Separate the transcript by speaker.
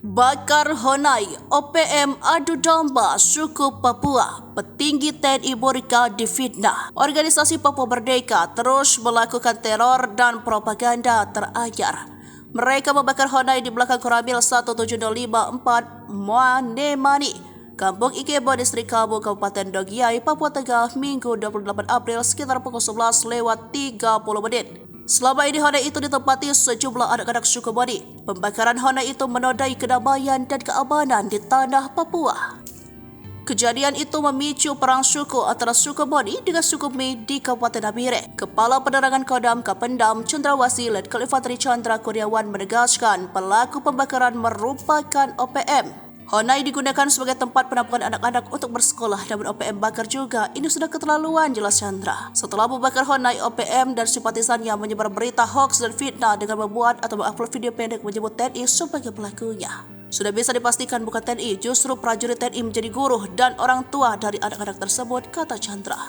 Speaker 1: Bakar Honai, OPM adu domba suku Papua, petinggi TNI Borika difitnah. Organisasi Papua Merdeka terus melakukan teror dan propaganda teranyar. Mereka membakar Honai di belakang Koramil 17054 Moanemani, Kampung Ikebo, Distrik Kabu, Kabupaten Dogiai, Papua Tengah, Minggu 28 April sekitar pukul 11:30. Selama ini Honai itu ditempati sejumlah anak-anak suku Boni. Pembakaran Honai itu menodai kedamaian dan keamanan di tanah Papua. Kejadian itu memicu perang suku antara suku Boni dengan suku Mi di Kabupaten Nabire. Kepala Penerangan Kodam Kapendam Cendrawasih Letkol Infanteri Chandra Kurniawan menegaskan pelaku pembakaran merupakan OPM. Honai digunakan sebagai tempat penampungan anak-anak untuk bersekolah, namun OPM bakar juga. Ini sudah keterlaluan, jelas Chandra. Setelah membakar Honai, OPM dan simpatisannya menyebar berita hoax dan fitnah dengan membuat atau mengupload video pendek menyebut TNI sebagai pelakunya. Sudah bisa dipastikan bukan TNI, justru prajurit TNI menjadi guru dan orang tua dari anak-anak tersebut, kata Chandra.